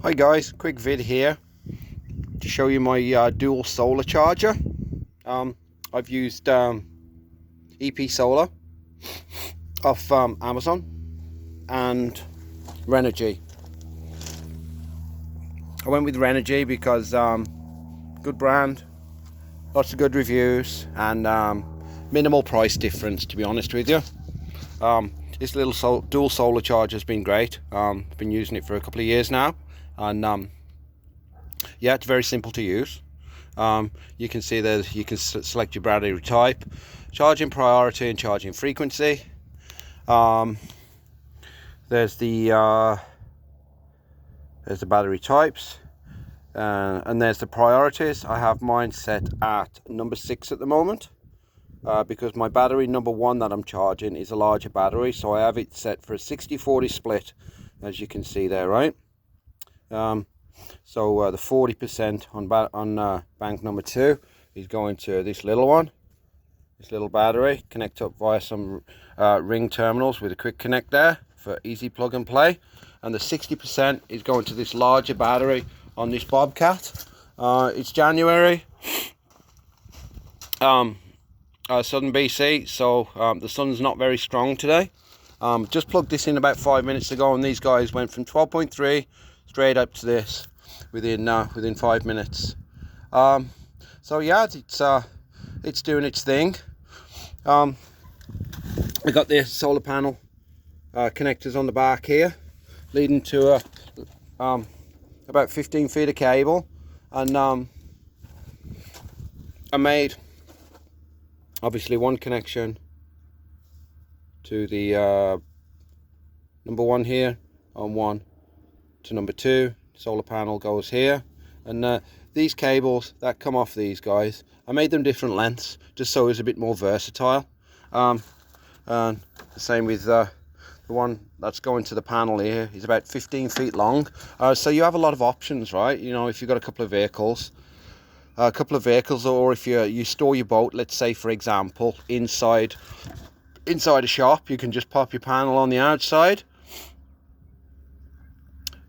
Hi guys, quick vid here to show you my dual solar charger. I've used EP Solar off Amazon and Renogy. I went with Renogy because good brand, lots of good reviews, and minimal price difference, to be honest with you. This little dual solar charger has been great. I've been using it for a couple of years now, and yeah, it's very simple to use. You can see that you can select your battery type, charging priority and charging frequency. There's the battery types, and there's the priorities. I have mine set at number 6 at the moment, because my battery number 1 that I'm charging is a larger battery, so I have it set for a 60-40 split, as you can see there, right? So the 40% on bank number 2 is going to this little one, this little battery, connect up via some ring terminals with a quick connect there for easy plug and play. And the 60% is going to this larger battery on this Bobcat. It's January, southern BC, so the sun's not very strong today. Just plugged this in about 5 minutes ago, and these guys went from 12.3 straight up to this within 5 minutes. So yeah, it's doing its thing. We got the solar panel connectors on the back here, leading to about 15 feet of cable, and I made obviously one connection to the number 1 here, on one to number 2. Solar panel goes here, and these cables that come off these guys, I made them different lengths just so it's a bit more versatile. And the same with the one that's going to the panel here is about 15 feet long. So you have a lot of options, right? You know, if you've got a couple of vehicles, or if you store your boat, let's say for example inside a shop, you can just pop your panel on the outside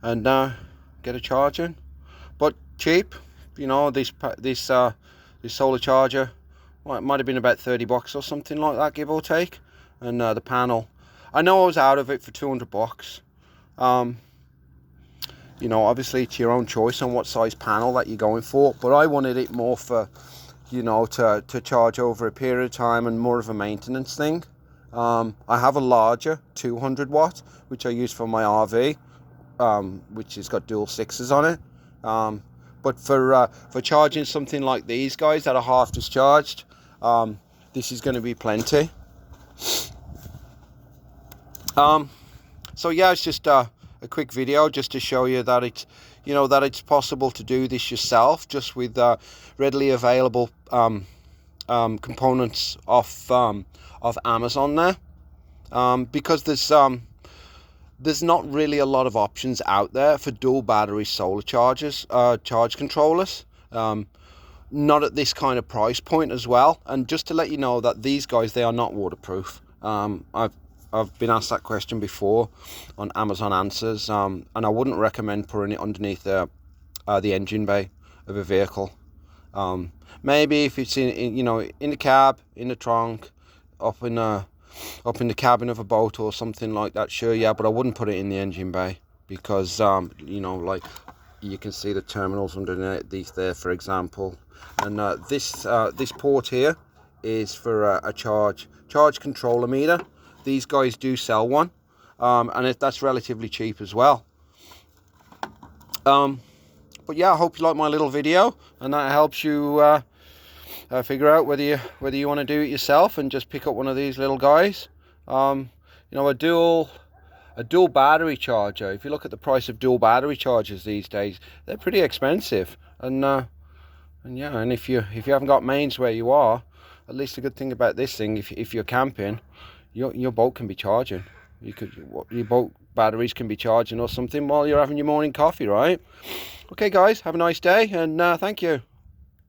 and get a charger, but cheap. You know, this solar charger, well, it might have been about 30 bucks or something like that, give or take. And the panel, I know I was out of it for 200 bucks. You know, obviously it's your own choice on what size panel that you're going for, but I wanted it more for, you know, to charge over a period of time and more of a maintenance thing. I have a larger 200 watt which I use for my RV, which has got dual 6s on it, but for charging something like these guys that are half discharged, this is going to be plenty. So yeah, it's just a quick video just to show you that it's, you know, that it's possible to do this yourself just with readily available components off Amazon there, because there's not really a lot of options out there for dual battery solar chargers, charge controllers, not at this kind of price point as well. And just to let you know that these guys, they are not waterproof. I've been asked that question before on Amazon Answers, and I wouldn't recommend putting it underneath the engine bay of a vehicle. Maybe if it's in you know, in the cab, in the trunk, up in the cabin of a boat or something like that, sure, yeah, but I wouldn't put it in the engine bay because you know, like you can see the terminals underneath there, for example. And this port here is for a charge controller meter. These guys do sell one, and that's relatively cheap as well. But yeah, I hope you like my little video, and that helps you figure out whether you want to do it yourself and just pick up one of these little guys. You know, a dual battery charger, if you look at the price of dual battery chargers these days, they're pretty expensive. And yeah, and if you haven't got mains where you are, at least the good thing about this thing, if you're camping, your boat can be charging. Your boat batteries can be charging or something while you're having your morning coffee, right? Okay guys, have a nice day, and thank you.